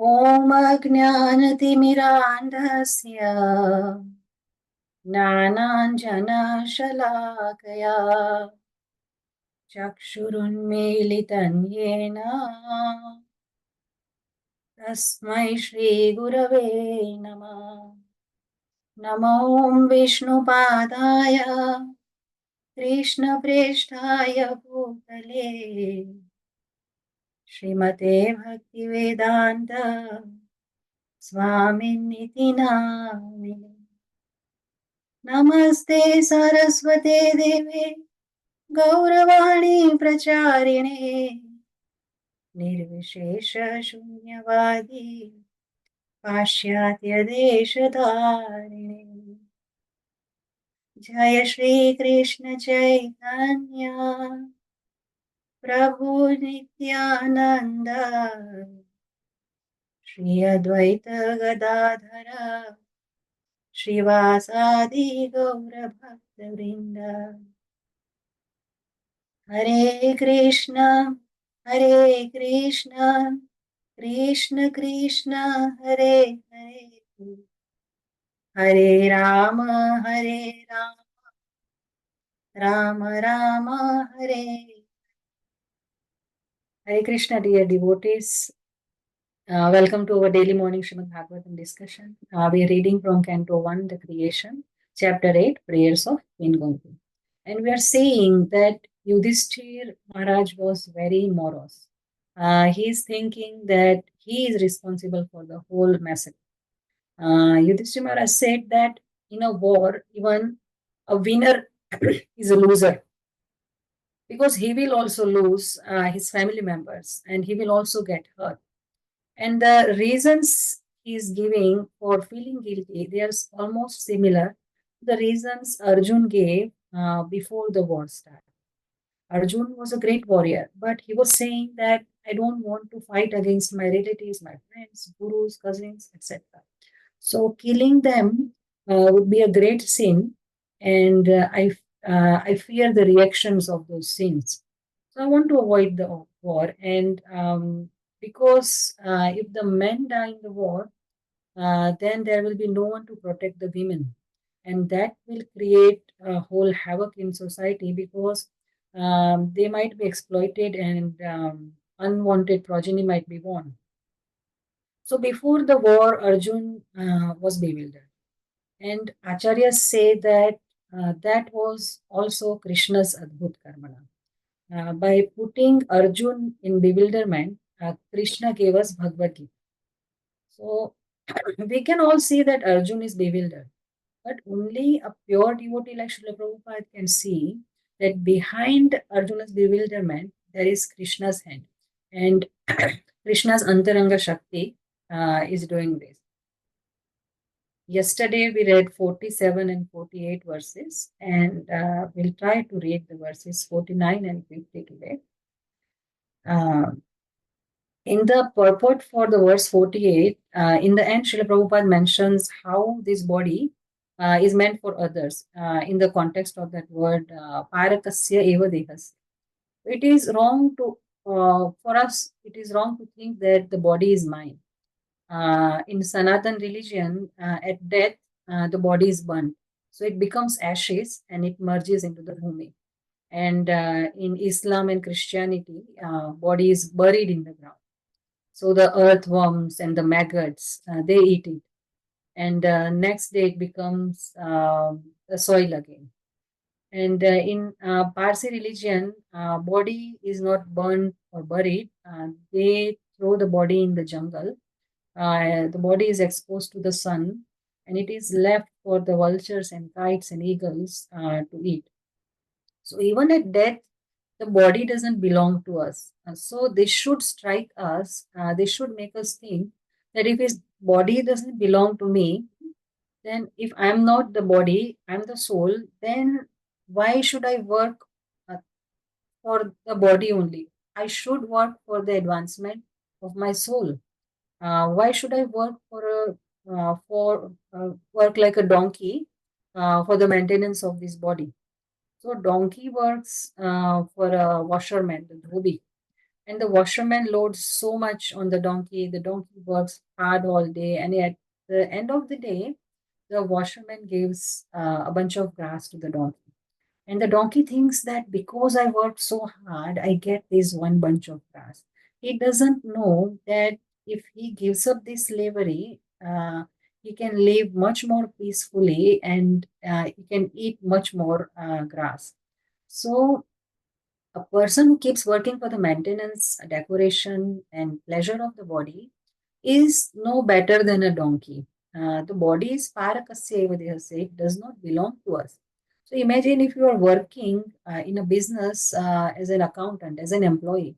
ॐ अज्ञानतिमिरान्धस्य ज्ञानाञ्जनशलाकया चक्षुरुन्मीलितं येन तस्मै श्रीगुरवे नमः। नमो विष्णुपादाय कृष्णप्रेष्ठाय भूतले श्रीमते भक्तिवेदान्त स्वामिनिति नामिने। नमस्ते सरस्वते देवे गौरवाणी प्रचारिणे निर्विशेष शून्यवादी पाश्चात्य देशधारिणे। जय श्री कृष्ण चैतन्य प्रभु नित्यानंद श्री अद्वैत गदाधर श्रीवासादि गौर भक्तवृंद। हरे कृष्ण कृष्ण कृष्ण हरे हरे हरे राम राम राम हरे Hare Krishna, dear devotees. Welcome to our daily morning Srīmad Bhāgavatam discussion. We are reading from Canto 1, The Creation, Chapter 8, Prayers of Queen Kuntī. And we are saying that Yudhishthir Maharaj was very morose. He is thinking that he is responsible for the whole massacre. Yudhishthir Maharaj said that in a war, even a winner is a loser, because he will also lose his family members and he will also get hurt. And the reasons he is giving for feeling guilty, they are almost similar to the reasons Arjun gave before the war started. Arjun was a great warrior, but he was saying that I don't want to fight against my relatives, my friends, gurus, cousins, etc. So killing them would be a great sin, and I fear the reactions of those sins. So I want to avoid the war, and because if the men die in the war, then there will be no one to protect the women, and that will create a whole havoc in society, because they might be exploited and unwanted progeny might be born. So before the war, Arjun was bewildered. And acharyas say that that was also Krishna's Adbhut Karmana. By putting Arjun in bewilderment, Krishna gave us Bhagavad Gita. So we can all see that Arjun is bewildered, but only a pure devotee like Srila Prabhupada can see that behind Arjuna's bewilderment, there is Krishna's hand. And Krishna's Antaranga Shakti is doing this. Yesterday we read 47 and 48 verses, and we'll try to read the verses 49 and 50 today. In the purport for the verse 48, in the end, Srila Prabhupada mentions how this body is meant for others in the context of that word, Parakasya eva dehasya. It is wrong to, for us, it is wrong to think that the body is mine. In Sanatan religion, at death, the body is burnt. So it becomes ashes and it merges into the bhumi. And in Islam and Christianity, body is buried in the ground. So the earthworms and the maggots, they eat it. And next day it becomes the soil again. And in Parsi religion, body is not burned or buried. They throw the body in the jungle. The body is exposed to the sun, and it is left for the vultures and kites and eagles to eat. So even at death, the body doesn't belong to us. So they should strike us. They should make us think that if his body doesn't belong to me, then if I'm not the body, I'm the soul, then why should I work for the body only? I should work for the advancement of my soul. Why should I work work like a donkey for the maintenance of this body? So donkey works for a washerman, the dhobi. and the washerman loads so much on the donkey. The donkey works hard all day, and at the end of the day, the washerman gives a bunch of grass to the donkey. And the donkey thinks that because I worked so hard, I get this one bunch of grass. He doesn't know that if he gives up this slavery, he can live much more peacefully, and he can eat much more grass. So, a person who keeps working for the maintenance, decoration, and pleasure of the body is no better than a donkey. The body is parakasya eva dehasya, it does not belong to us. So imagine if you are working in a business as an accountant, as an employee.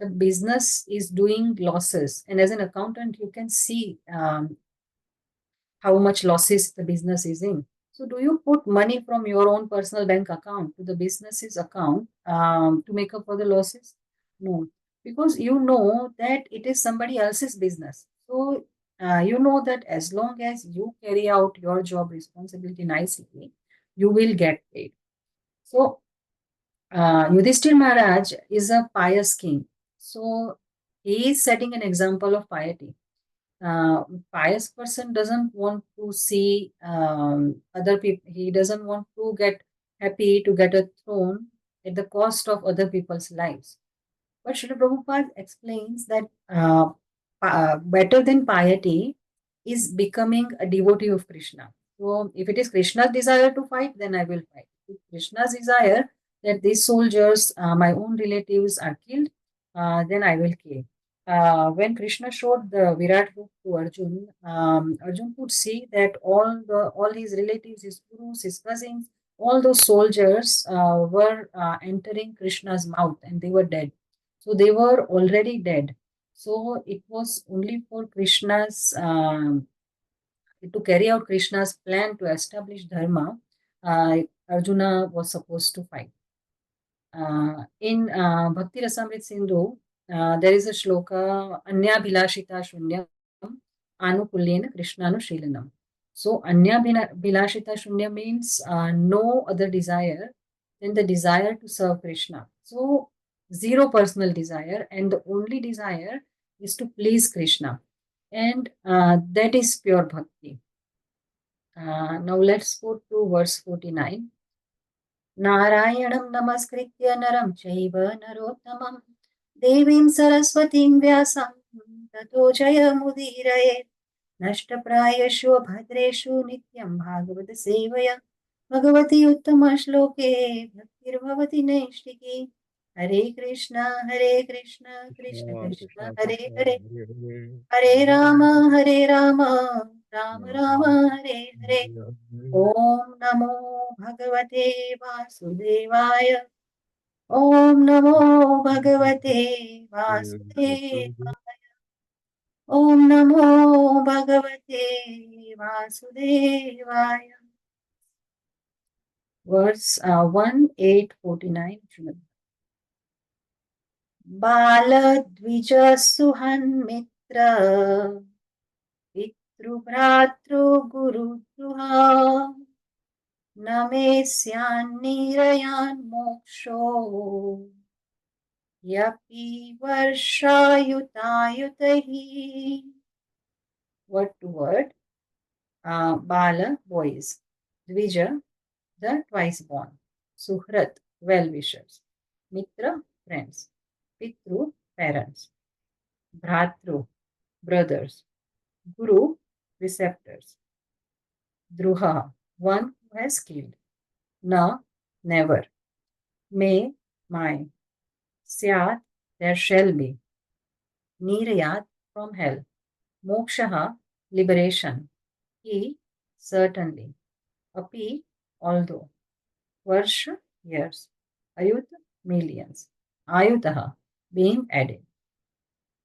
The business is doing losses, and as an accountant, you can see how much losses the business is in. So, do you put money from your own personal bank account to the business's account to make up for the losses? No, because you know that it is somebody else's business. So, you know that as long as you carry out your job responsibility nicely, you will get paid. So, Yudhishthir Maharaj is a pious king. So, he is setting an example of piety. Pious person doesn't want to see other people, he doesn't want to get happy to get a throne at the cost of other people's lives. But Srila Prabhupada explains that better than piety is becoming a devotee of Krishna. So if it is Krishna's desire to fight, then I will fight. If Krishna's desire that these soldiers, my own relatives, are killed, then I will kill. When Krishna showed the Virat Roop to Arjun, Arjun could see that all his relatives, his gurus, his cousins, all those soldiers were entering Krishna's mouth, and they were dead. So they were already dead. So it was only for Krishna's to carry out Krishna's plan to establish dharma. Arjuna was supposed to fight. In Bhakti Rasamrit Sindhu, there is a shloka Anya Bhilashita Shunyam Anukulyena Krishnanu Shilanam. So Anya Bhilashita Shunya means no other desire than the desire to serve Krishna. So zero personal desire, and the only desire is to please Krishna. And that is pure bhakti. Now let's go to verse 49. Narayanam namaskritya naram chaiva narottamam devim saraswatim vyasam tato jayamudiraye nashtaprayashu bhadreshu nityam bhagavad sevaya bhagavati uttama shloke bhaktirbhavati naishiki Hare Krishna Krishna Krishna Hare Hare Hare Rama Rama Rama Hare Hare Om Namo Bhagavate Vasudevaya Om Namo Bhagavate Vasudevaya Om Namo Bhagavate Vasudevaya. Verse 1849. Baladvija Suhanmitra Pitru Bhratru Guru Druha Namesyan Nirayan Moksho Yapi Varshayutayutahi. Word to word. Bala, boys. Dvija, the twice born. Suhrat, well-wishers. Mitra, friends. Pitru, parents. Bhratru, brothers. Guru, preceptors. Druha, one who has killed. Na, never. May, my. Syat, there shall be. Nirayat, from hell. Mokshaha, liberation. He, certainly. Api, although. Varsha, years. Ayut, millions. Ayutaha, being added.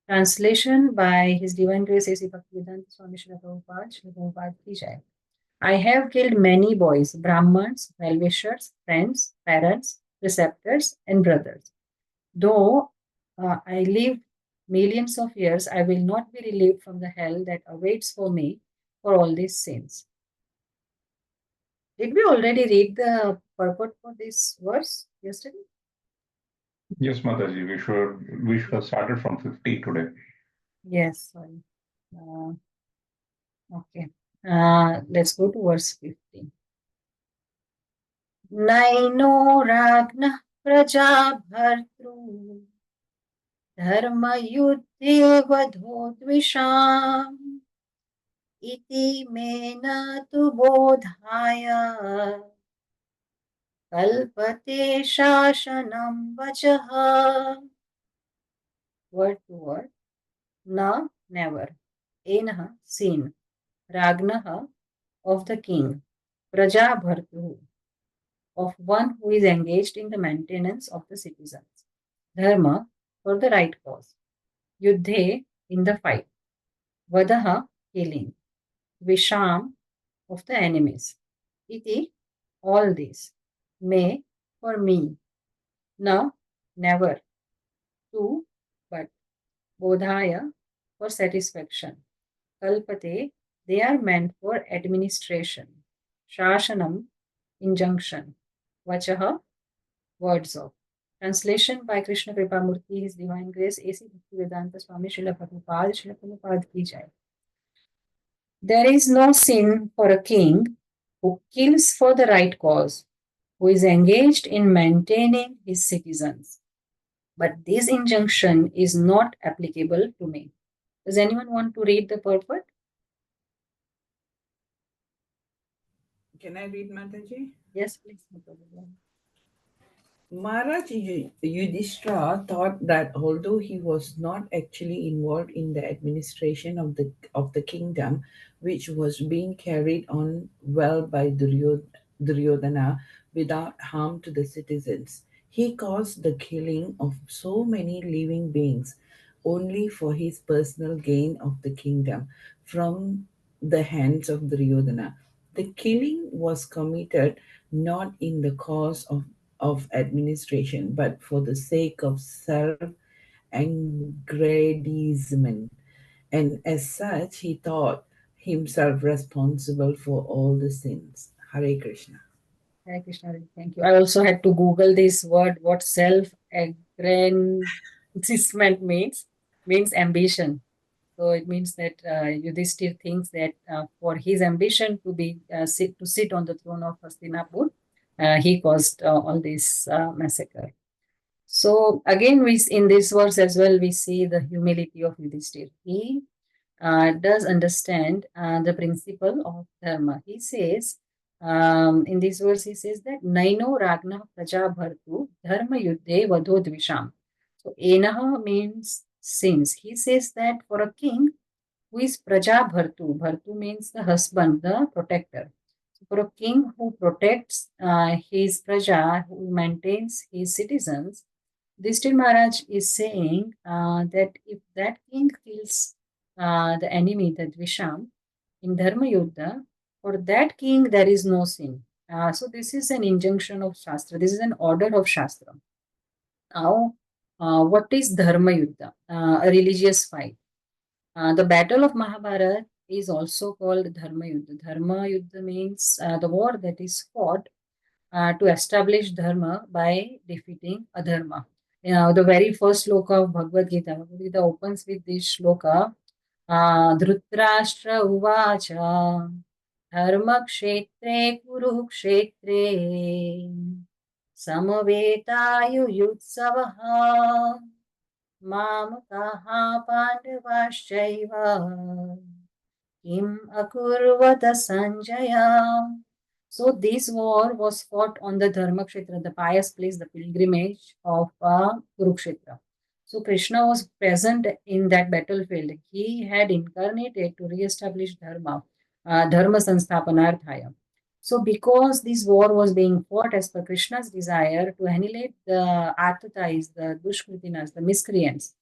Translation by His Divine Grace A.C. Bhaktivedanta Swami Srila Prabhupada, Srila Prabhupada Ki Jai. I have killed many boys, Brahmans, well-wishers, friends, parents, preceptors, and brothers. Though I live millions of years, I will not be relieved from the hell that awaits for me for all these sins. Did we already read the purport for this verse yesterday? Yes, Mataji, we should have started from 50 today. Yes, sorry. Okay. Let's go to verse 15. Nano राज्ञः प्रजा भर्तृ धर्मयुद्धे वधोद्विषाम् इति मे न तु बोधाय कल्पते शासनं वचः. Word to word. Na, never. Enah, seen. Ragnah, of the king. Praja bhartu, of one who is engaged in the maintenance of the citizens. Dharma, for the right cause. Yuddhe, in the fight. Vadaha, killing. Visham, of the enemies. Iti, all this. May, for me. Na, never. Tu, but. Bodhaya, for satisfaction. Kalpate, they are meant for administration. Shashanam, injunction. Vachaha, words of. Translation by Krishna Kripamurti, His Divine Grace, A.C. Bhaktivedanta Swami Srila Prabhupada ki jai. There is no sin for a king who kills for the right cause, who is engaged in maintaining his citizens. But this injunction is not applicable to me. Does anyone want to read the purport? Can I read, Mataji? Yes, please. Maharaj Yudhishthira thought that although he was not actually involved in the administration of the kingdom, which was being carried on well by Duryodhana without harm to the citizens, he caused the killing of so many living beings only for his personal gain of the kingdom from the hands of Duryodhana. The killing was committed not in the cause of administration, but for the sake of self aggrandizement. And as such, he thought himself responsible for all the sins. Hare Krishna. Hare Krishna, thank you. I also had to Google this word, what self-aggrandizement means. Means ambition. So it means that Yudhishthir thinks that for his ambition to sit on the throne of Hastinapur, he caused all this massacre. So again, in this verse as well, we see the humility of Yudhishthir. He does understand the principle of dharma. He says, in this verse, he says that Naino Ragna Praja Bhartu Dharma Yuddhe Vadho Dvisham. So Enaha means sins. He says that for a king who is Praja Bhartu, Bhartu means the husband, the protector. So for a king who protects his Praja, who maintains his citizens, Dishtir Maharaj is saying that if that king kills the enemy, the Dvisham, in Dharma Yuddha, for that king there is no sin. So this is an injunction of Shastra. This is an order of Shastra. Now, what is Dharma Yuddha? A religious fight. The Battle of Mahabharata is also called Dharma Yuddha. Dharma Yuddha means the war that is fought to establish Dharma by defeating Adharma. The very first shloka of Bhagavad Gita opens with this shloka. Dhritarashtra uvacha dharma kshetre kurukshetre samavetayu mamakaha pandavaschaiva kim akurvata sanjaya. So this war was fought on the Dharma Kshetra, the pious place, the pilgrimage of Kurukshetra. So Krishna was present in that battlefield. He had incarnated to re-establish Dharma, Dharma Sansthapanarthaya. So because this war was being fought as per Krishna's desire to annihilate the Atatais, the Dushkritinas, the miscreants,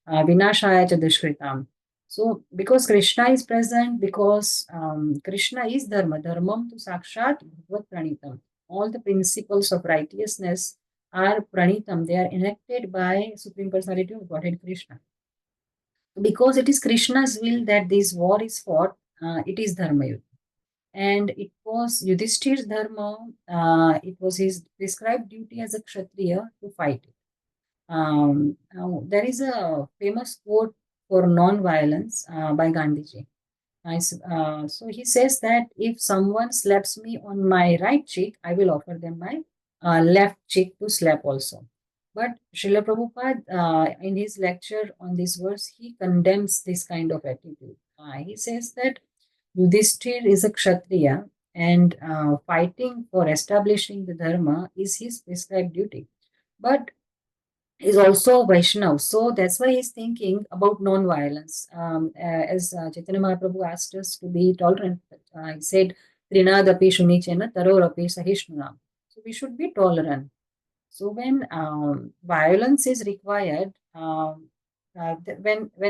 Vinashaya cha Dushkritam. So, because Krishna is present, because Krishna is Dharma, Dharmam tu Sakshat Bhagavad Pranitam. All the principles of righteousness are Pranitam. They are enacted by Supreme Personality of Godhead Krishna. Because it is Krishna's will that this war is fought, it is Dharma Yuddha. And it was Yudhishthir's Dharma, it was his prescribed duty as a Kshatriya to fight it. Now there is a famous quote for non-violence by Gandhiji. So he says that if someone slaps me on my right cheek, I will offer them my left cheek to slap also. But Srila Prabhupada, in his lecture on this verse, he condemns this kind of attitude. He says that Yudhishthir is a Kshatriya and fighting for establishing the Dharma is his prescribed duty. But is also a Vaishnav. So that's why he's thinking about non-violence. As Chaitanya Mahaprabhu asked us to be tolerant, he said, Trinadapi Shunichena Tarorapi Sahishnunam. So we should be tolerant. So when violence is required, when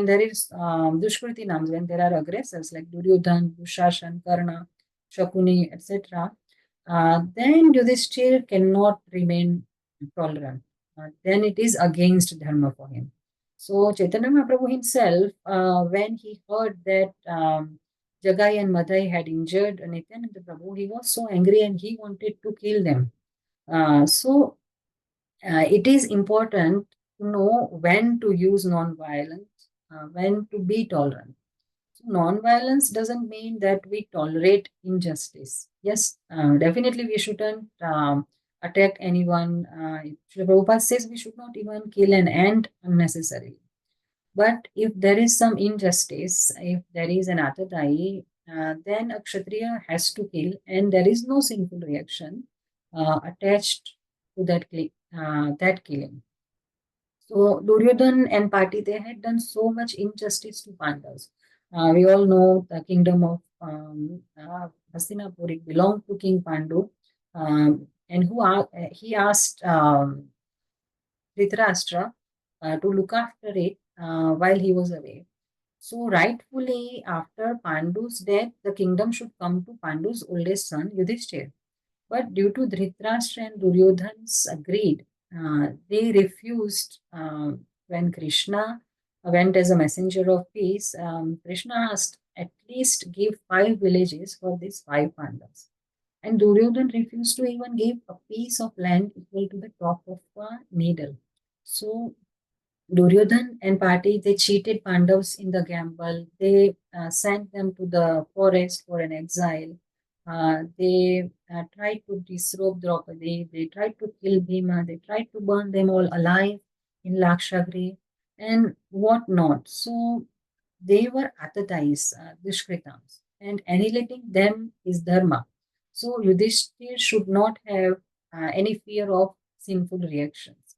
there is Dushkritinams, when there are aggressors like Duryodhan, Dushashan, Karna, Shakuni, etc., then Yudhishthir cannot remain tolerant. Then it is against dharma for him. So Chaitanya Mahaprabhu himself, when he heard that Jagai and Madhai had injured Nityananda Prabhu, he was so angry and he wanted to kill them. So it is important to know when to use non-violence, when to be tolerant. So non-violence doesn't mean that we tolerate injustice. Yes, definitely we shouldn't attack anyone. Srila Prabhupada says we should not even kill an ant unnecessarily. But if there is some injustice, if there is an atadai, then a kshatriya has to kill, and there is no sinful reaction attached to that killing. So Duryodhan and Pati, they had done so much injustice to Pandavas. We all know the kingdom of Hastinapur, it belonged to King Pandu, and he asked Dhritarashtra to look after it while he was away. So rightfully, after Pandu's death, the kingdom should come to Pandu's oldest son, Yudhishthir. But due to Dhritarashtra and Duryodhan's greed, they refused when Krishna went as a messenger of peace. Krishna asked, at least give 5 villages for these 5 Pandavas. And Duryodhan refused to even give a piece of land equal to the top of a needle. So Duryodhan and Pati, they cheated Pandavas in the gamble. They sent them to the forest for an exile. They tried to disrobe Draupadi. They tried to kill Bhima. They tried to burn them all alive in Lakshagri and what not. So they were atadais, dushkritams, and annihilating them is dharma. So Yudhishthir should not have any fear of sinful reactions.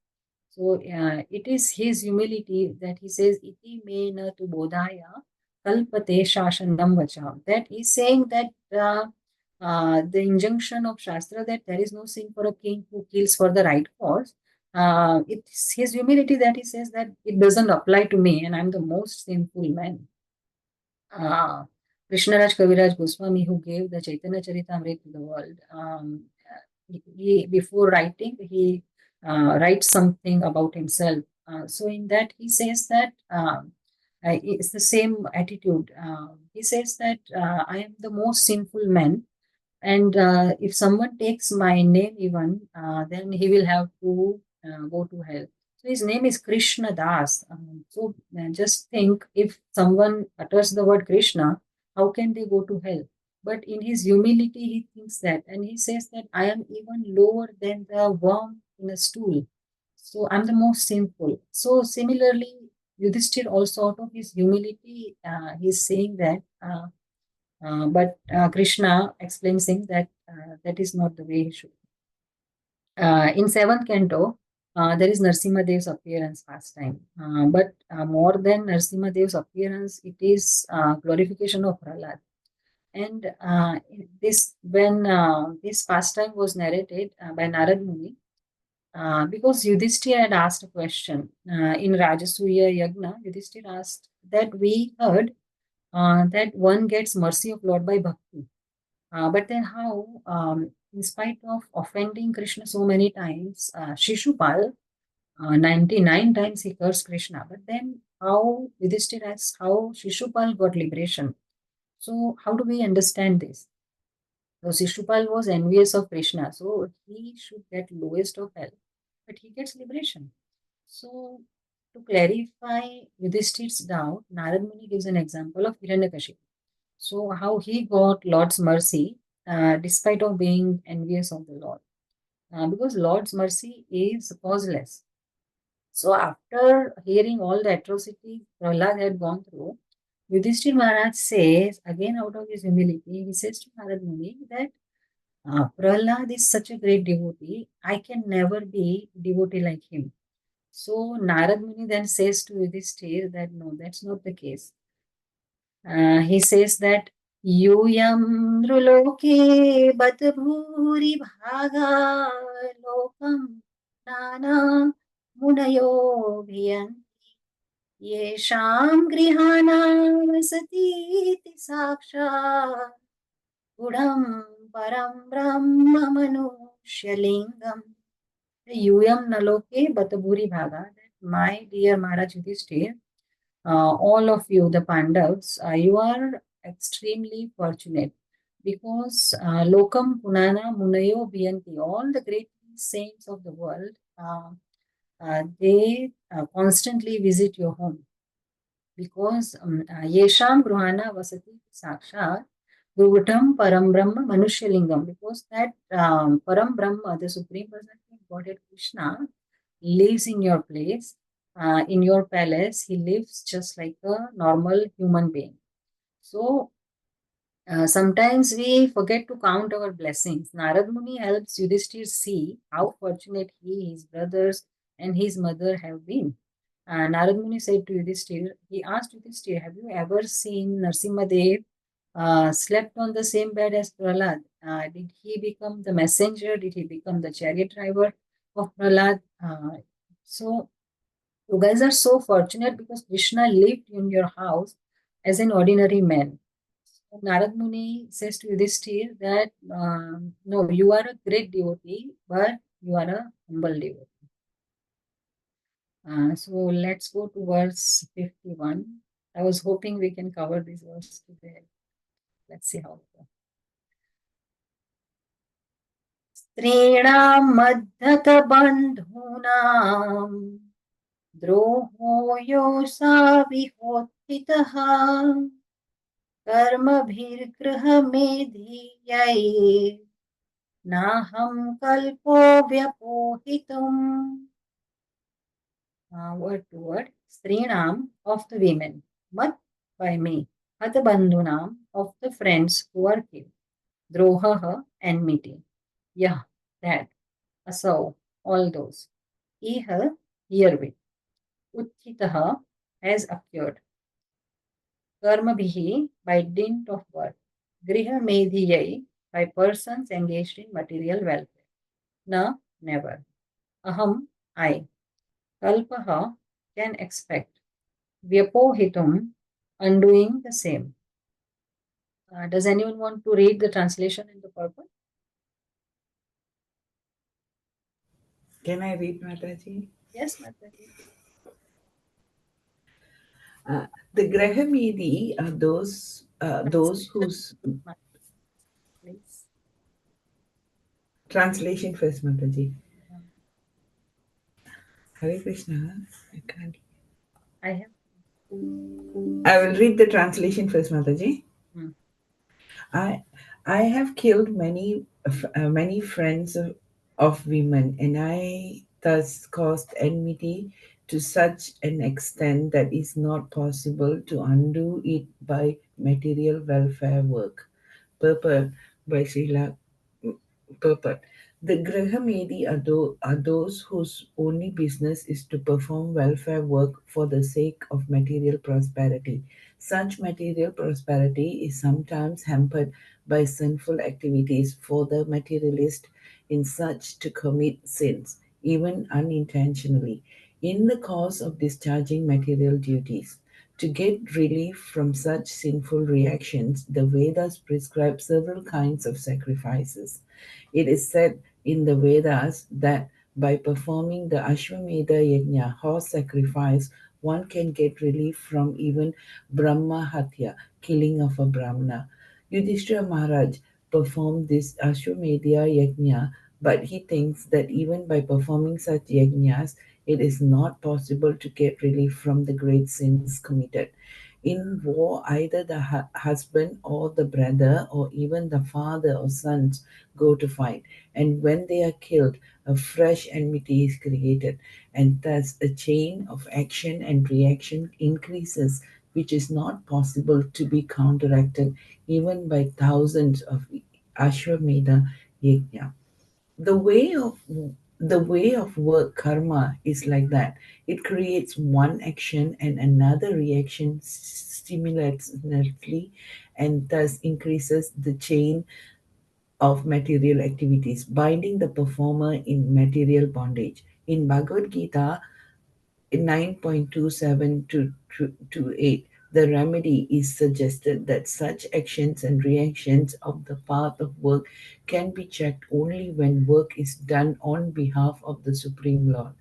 So it is his humility that he says, iti me na tu bodhaya kalpate shashanam vacham. That is saying that the injunction of Shastra that there is no sin for a king who kills for the right cause. It's his humility that he says that it doesn't apply to me and I'm the most sinful man. Krishnaraj Kaviraj Goswami, who gave the Chaitanya Charitamrita to the world, he before writing, he writes something about himself. So in that he says that it's the same attitude. He says that I am the most sinful man, and if someone takes my name even, then he will have to go to hell. So his name is Krishna Das. So just think, if someone utters the word Krishna, how can they go to hell? But in his humility, he thinks that, and he says that I am even lower than the worm in a stool. So I'm the most sinful. So similarly, Yudhishthir also, out of his humility, he's saying that, but Krishna explains him that that is not the way he should. In 7th canto, there is Narsimha Dev's appearance pastime. But more than Narsimha Dev's appearance, it is glorification of Prahlad. And when this pastime was narrated by Narad Muni, because Yudhishthir had asked a question in Rajasuya Yagna, Yudhishthir asked that we heard that one gets mercy of Lord by bhakti. But then how, in spite of offending Krishna so many times, Shishupal, 99 times he cursed Krishna. But then how, Yudhishthir asks how Shishupal got liberation. So how do we understand this? So Shishupal was envious of Krishna, so he should get lowest of hell, but he gets liberation. So, to clarify Yudhishthir's doubt, Narad Muni gives an example of Hiranyakashipu. So, how he got Lord's mercy despite of being envious of the Lord. Because Lord's mercy is causeless. So, after hearing all the atrocities Prahlad had gone through, Yudhishthir Maharaj says, again out of his humility, he says to Narad Muni that Prahlad is such a great devotee, I can never be devotee like him. So Narad Muni then says to Yudhishthir that no, that's not the case. He says that Yuyam Ruloke Bat Bhuri Bhaga Lokam Nana Munayo Bhiyan Yesham Grihana Vasati Saksha Gudam Param Brahma Manushyalingam Yuyam Naloke Bataburi Bhaga, that my dear Maharaj Yudhishthir, all of you, the Pandavas, you are extremely fortunate because Lokam Punana Munayo Bhiyanti, all the great saints of the world, they constantly visit your home because Yesham Gruhana Vasati Sakshat Gurutam Param Brahma Manushyalingam, because that Param Brahma, the Supreme Personality of Godhead Krishna, lives in your place, in your palace. He lives just like a normal human being. So sometimes we forget to count our blessings. Narad Muni helps Yudhishthir see how fortunate he, his brothers, and his mother have been. Narad Muni said to Yudhishthir, he asked Yudhishthir, have you ever seen Narsimhadev slept on the same bed as Prahlad? Did he become the messenger? Did he become the chariot driver of Prahlad? So you guys are so fortunate because Krishna lived in your house as an ordinary man. So Narad Muni says to Yudhishthir that no, you are a great devotee, but you are a humble devotee. So let's go to verse 51. I was hoping we can cover this verse today. Let's see how it goes. Srīणां madhata bandhūnām द्रोहो योऽसा विहोत्थितः कर्मभिर्गृहमेधियै नाहं कल्पो व्यपोहितुम्. Word to word. Srinam, of the women. Mat, by me. Hadabandhunam, of the friends who are killed. Drohaha, enmity. Yah, that. Asau, all those. Iha, herewith. Utthitaha, has occurred. Karmabhihi, by dint of work. Griha medhiyai, by persons engaged in material welfare. Na, never. Aham, I. Kalpaha, can expect. Vyapohitum, undoing the same. Does anyone want to read the translation in the purport? Can I read, Mataji? Yes, Mataji. The Grahamedi are those whose Please. translation first, Mataji. Hare Krishna. I have. I will read the translation first, Mataji. Hmm. I have killed many friends of women, and I thus caused enmity to such an extent that is not possible to undo it by material welfare work. Purport by Srila Purport. The Grahamedi are those whose only business is to perform welfare work for the sake of material prosperity. Such material prosperity is sometimes hampered by sinful activities for the materialist in such to commit sins, even unintentionally, in the course of discharging material duties. To get relief from such sinful reactions, the Vedas prescribe several kinds of sacrifices. It is said in the Vedas that by performing the Ashwamedha Yajna, horse sacrifice, one can get relief from even Brahma Hatya, killing of a Brahmana. Yudhishthira Maharaj performed this Ashwamedha Yajna, but he thinks that even by performing such yajnas, it is not possible to get relief from the great sins committed. In war, either the husband or the brother or even the father or sons go to fight, and when they are killed, a fresh enmity is created, and thus a chain of action and reaction increases, which is not possible to be counteracted even by thousands of Ashwamedha yajna. The way of work karma is like that. It creates one action and another reaction simultaneously, and thus increases the chain of material activities, binding the performer in material bondage. In Bhagavad Gita, in 9.27 to 8, the remedy is suggested that such actions and reactions of the path of work can be checked only when work is done on behalf of the Supreme Lord.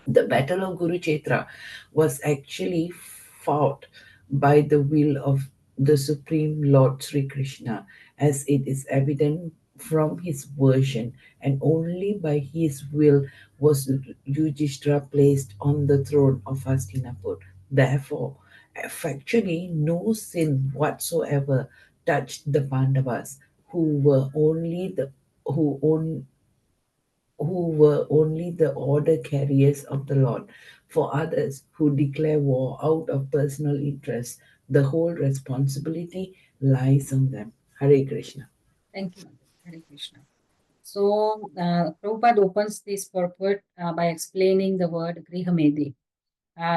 The Battle of Kurukshetra was actually fought by the will of the Supreme Lord Sri Krishna, as it is evident from his version, and only by his will was Yudhishthira placed on the throne of Hastinapur. Therefore, factually, no sin whatsoever touched the Pandavas, who were only the who on, who were only the order carriers of the Lord. For others who declare war out of personal interest, the whole responsibility lies on them. Hare Krishna. Thank you, Mother. Hare Krishna. So, Prabhupada opens this purport by explaining the word Grihamedi.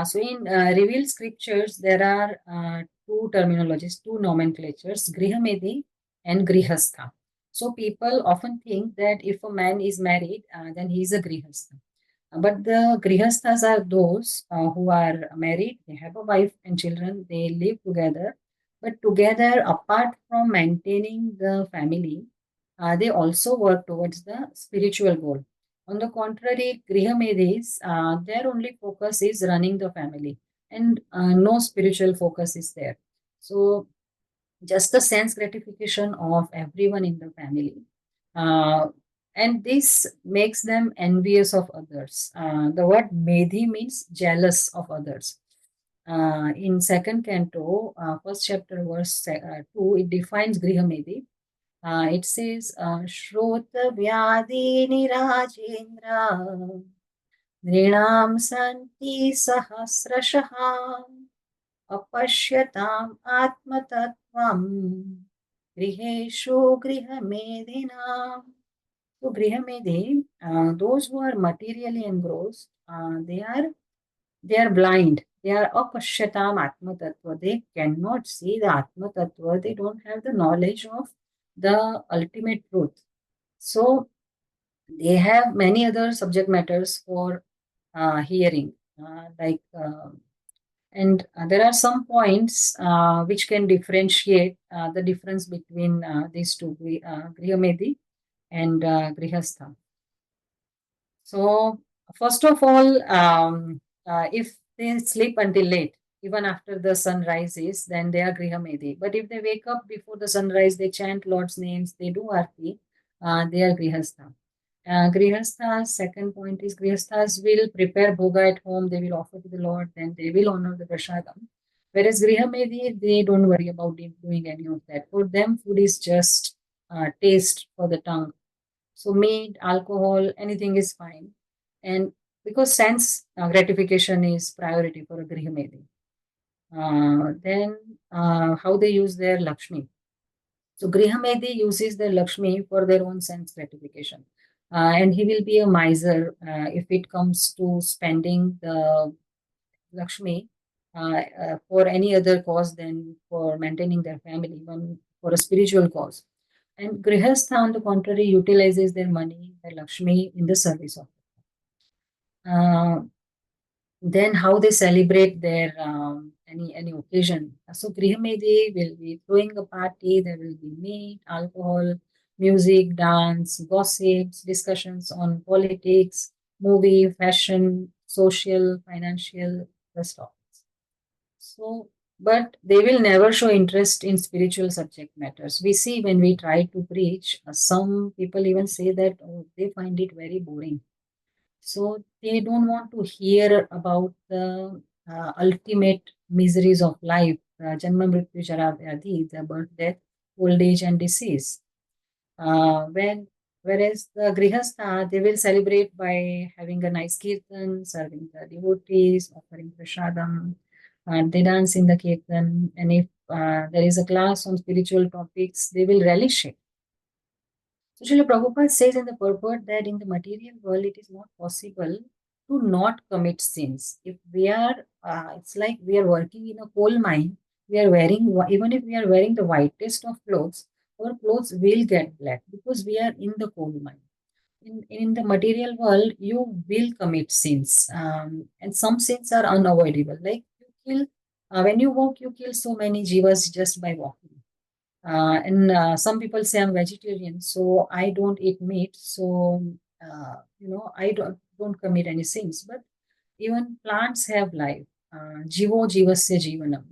So, in revealed scriptures, there are two terminologies, two nomenclatures, Grihamedi and Grihastha. So, people often think that if a man is married, then he is a Grihastha. But the Grihasthas are those who are married, they have a wife and children, they live together. But together, apart from maintaining the family, they also work towards the spiritual goal. On the contrary, Grihamedis, their only focus is running the family, and no spiritual focus is there. So, just the sense gratification of everyone in the family. And this makes them envious of others. The word Medhi means jealous of others. In second canto, first chapter, verse 2, it defines Grihamedi. It says, Shrota Vyadini Rajendra Nrinam Santi Sahasrashaha Apashyatam Atmatatvam Griheshu Grihamedinam. So Grihamedi, those who are materially engrossed, they are blind. They are apashyatam atma tattva. They cannot see the atma tattva. They don't have the knowledge of the ultimate truth. So they have many other subject matters for hearing, and there are some points which can differentiate the difference between these two, Grihamedi and Grihastha. So, first of all, if they sleep until late, even after the sun rises, then they are Grihamedi. But if they wake up before the sunrise, they chant Lord's names, they do Arti, they are Grihastha. Grihastha's second point is Grihasthas will prepare bhoga at home, they will offer to the Lord, then they will honor the prasadam. Whereas Grihamedi, they don't worry about doing any of that. For them, food is just taste for the tongue. So meat, alcohol, anything is fine. And because sense gratification is priority for a Grihamedi. Then how they use their Lakshmi. So Grihamedi uses their Lakshmi for their own sense gratification. And he will be a miser if it comes to spending the Lakshmi for any other cause than for maintaining their family, even for a spiritual cause. And Grihastha, on the contrary, utilizes their money, their Lakshmi, in the service of it. Then how they celebrate their any occasion. So Grihamedi will be throwing a party, there will be meat, alcohol, music, dance, gossips, discussions on politics, movie, fashion, social, financial, rest of it. So, but they will never show interest in spiritual subject matters. We see when we try to preach, some people even say that they find it very boring. So they don't want to hear about the ultimate miseries of life, Janma Mrityu Jara Vyadhi, the birth, death, old age and disease. Whereas the Grihastha, they will celebrate by having a nice kirtan, serving the devotees, offering prasadam, they dance in the kirtan, and if there is a class on spiritual topics, they will relish it. So Srila Prabhupada says in the purport that in the material world, it is not possible to not commit sins. If we are, it's like we are working in a coal mine, we are wearing, even if we are wearing the whitest of clothes, our clothes will get black because we are in the coal mine. In the material world, you will commit sins, and some sins are unavoidable. Like you kill, when you walk, you kill so many jivas just by walking. And some people say I'm vegetarian, so I don't eat meat. So I don't commit any sins. But even plants have life. Jivo jivasya jivanam.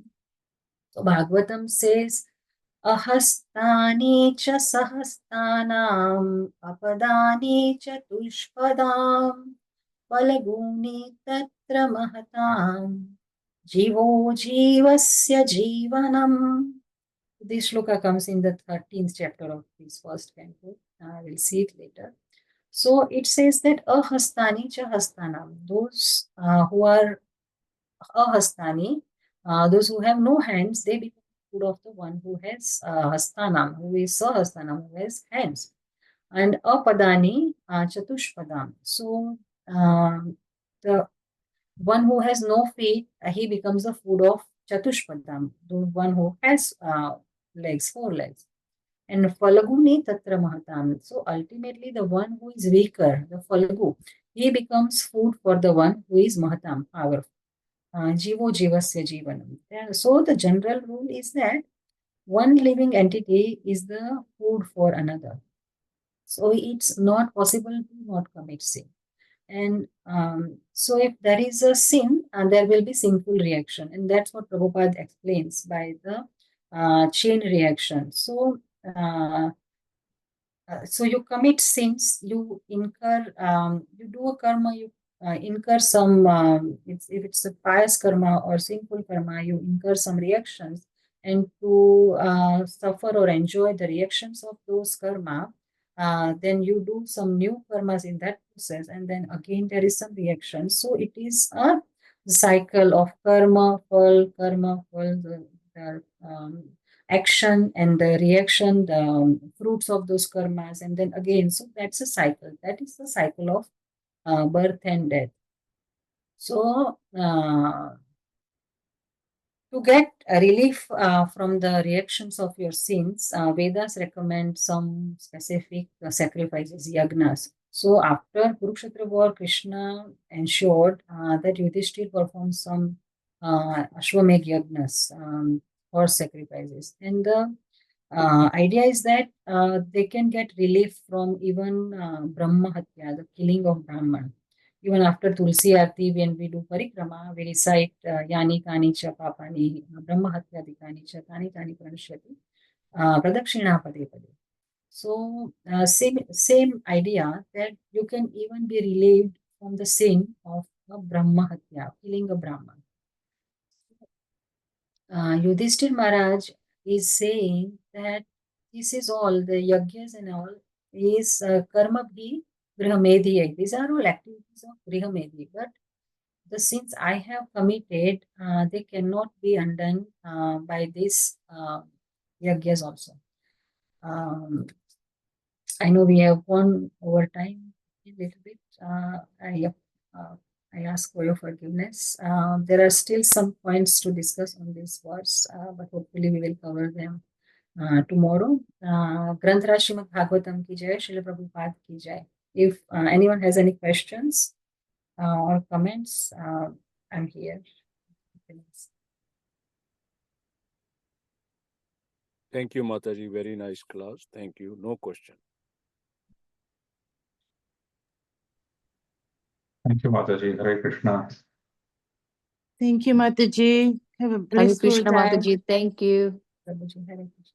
So Bhagavatam says, ahastani cha sahastanam apadani cha tushpadam palaguni tatra mahatam jivo jivasya jivanam. This shloka comes in the 13th chapter of this first canto. We'll see it later. So it says that ahastani cha hastanam, those who are ahastani, those who have no hands, they become food of the one who has hastanam, who is sahastanam, who has hands. And apadani chatushpadam. So the one who has no feet, he becomes the food of chatushpadam, the one who has legs, 4 legs. And falaguni tatra mahatam. So ultimately, the one who is weaker, the falagu, he becomes food for the one who is mahatam, powerful. Jivo jivasya jivanam. So the general rule is that one living entity is the food for another. So it's not possible to not commit sin. And so if there is a sin, there will be sinful reaction. And that's what Prabhupada explains by the chain reaction. So you commit sins, you incur, you do a karma, you incur some, if it's a pious karma or sinful karma, you incur some reactions. And to suffer or enjoy the reactions of those karma, then you do some new karmas in that process, and then again there is some reaction. So it is a cycle of karma, fall, the action and the reaction, the fruits of those karmas, and then again. So that's a cycle. That is the cycle of birth and death. So to get a relief from the reactions of your sins, Vedas recommend some specific sacrifices, yagnas. So after Kurukshetra war, Krishna ensured that Yudhishthir performed some Ashwamedh yagnas, horse sacrifices. And the idea is that they can get relief from even Brahma Hatya, the killing of Brahman. Even after Tulsi Arti, when we do Parikrama, we recite Yani Kani Cha Papani, Brahma Hatya Dikani Cha Tani Tani Pranashyati, Pradakshina Pade Pade. So same idea that you can even be relieved from the sin of a Brahma Hatya, killing a Brahman. Yudhishthir Maharaj is saying that this is all, the yajnas and all, is karma bhi grihamedhi. These are all activities of grihamedhi. But the sins I have committed, they cannot be undone by this yajnas also. I know we have gone over time a little bit. I ask for your forgiveness. There are still some points to discuss on this verse, but hopefully we will cover them tomorrow. Granth Srimad Bhāgavatam ki jai, Srila Prabhupada ki jai. If anyone has any questions or comments, I'm here. Thank you, Mataji. Very nice class. Thank you. No question. Thank you, Mataji. Hare Krishna. Thank you, Mataji. Have a blissful Krishna time. Mataji. Thank you. Prabhuji, Hare Krishna.